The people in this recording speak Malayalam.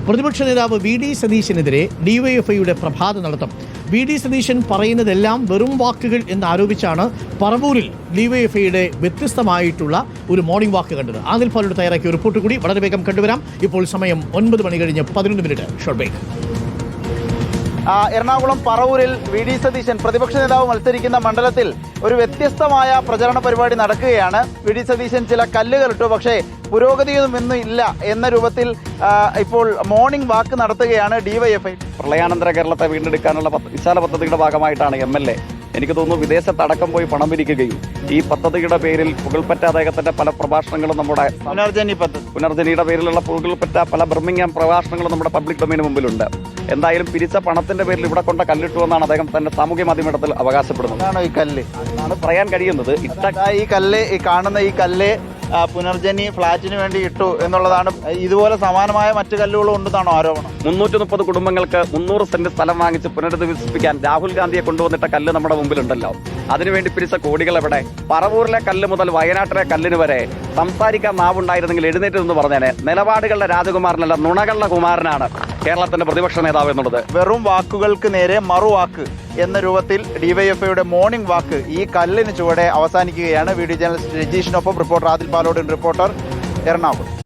പ്രതിപക്ഷ നേതാവ് വി ഡി സതീശനെതിരെ ഡിവൈഎഫ്ഐയുടെ പ്രഭാത നടത്തം. വി ഡി സതീശൻ പറയുന്നതെല്ലാം വെറും വാക്കുകൾ എന്നാരോപിച്ചാണ് പറവൂരിൽ ഡിവൈഎഫ്ഐയുടെ വ്യത്യസ്തമായിട്ടുള്ള ഒരു മോർണിംഗ് വാക്ക് കണ്ടത്. ആദിൽ പാലോട് തയ്യാറാക്കിയ റിപ്പോർട്ട് കൂടി വളരെ വേഗം കണ്ടുവരാം. ഇപ്പോൾ സമയം 9:11 ഷോർട്ട് ബ്രേക്ക്. എറണാകുളം പറവൂരിൽ വി ഡി സതീശൻ പ്രതിപക്ഷ നേതാവ് മത്സരിക്കുന്ന മണ്ഡലത്തിൽ ഒരു വ്യത്യസ്തമായ പ്രചരണ പരിപാടി നടക്കുകയാണ്. വി ഡി സതീശൻ ചില കല്ലുകൾ ഇട്ടു, പക്ഷേ പുരോഗതിയൊന്നും ഇല്ല എന്ന രൂപത്തിൽ ഇപ്പോൾ മോർണിംഗ് വാക്ക് നടത്തുകയാണ് ഡിവൈഎഫ്ഐ. പ്രളയാനന്തര കേരളത്തെ വീണ്ടെടുക്കാനുള്ള വിശാല പദ്ധതിയുടെ ഭാഗമായിട്ടാണ് MLA എനിക്ക് തോന്നുന്നു വിദേശത്തടക്കം പോയി പണം പിരിക്കുകയും ഈ പദ്ധതിയുടെ പേരിൽ പുകൾപ്പറ്റ അദ്ദേഹത്തിന്റെ പല പ്രഭാഷണങ്ങളും നമ്മുടെ പുനർജനിയുടെ പേരിലുള്ള പുകൾപ്പറ്റ പല ബർമിംഗ്ഹാം പ്രഭാഷണങ്ങളും നമ്മുടെ പബ്ലിക് ഡൊമൈന് മുമ്പിലുണ്ട്. എന്തായാലും പിരിച്ച പണത്തിന്റെ പേരിൽ ഇവിടെ കൊണ്ട കല്ലിട്ടു എന്നാണ് അദ്ദേഹം തന്റെ സാമൂഹ്യ മാധ്യമത്തിൽ അവകാശപ്പെടുന്നത്. ഈ കല്ല് ആണ് പറയാൻ കഴിയുന്നത്. ഈ കാണുന്ന ഈ കല്ല് പുനർജനി ഫ്ളാറ്റിന് വേണ്ടി ഇട്ടു എന്നുള്ളതാണ്. ഇതുപോലെ സമാനമായ മറ്റു കല്ലുകളും ഉണ്ടെന്നാണോ ആരോപണം? 330 കുടുംബങ്ങൾക്ക് 300 സെന്റ് സ്ഥലം വാങ്ങിച്ച് പുനരധിവസിപ്പിക്കാൻ രാഹുൽ ഗാന്ധിയെ കൊണ്ടുവന്നിട്ട കല്ല് നമ്മുടെ മുമ്പിലുണ്ടല്ലോ. അതിനുവേണ്ടി പിരിച്ച കോടികൾ എവിടെ? പറവൂരിലെ കല്ല് മുതൽ വയനാട്ടിലെ കല്ലിന് വരെ സംസാരിക്കാൻ നാവുണ്ടായിരുന്നെങ്കിൽ എഴുന്നേറ്റ് എന്ന് പറഞ്ഞേനെ. നിലപാടുകളുടെ രാജകുമാരനല്ല, നുണകളുടെ കുമാരനാണ് കേരളത്തിന്റെ പ്രതിപക്ഷ നേതാവ് എന്നുള്ളത്. വെറും വാക്കുകൾക്ക് നേരെ മറുവാക്ക് എന്ന രൂപത്തിൽ ഡിവൈഎഫ്ഐയുടെ മോർണിംഗ് വാക്ക് ഈ കല്ലിന് ചുവടെ അവസാനിക്കുകയാണ്. വീഡിയോ ജേർണലിസ്റ്റ് രജീഷിനൊപ്പം റിപ്പോർട്ടർ ആദിൽ പാലോട്, റിപ്പോർട്ടർ എറണാകുളം.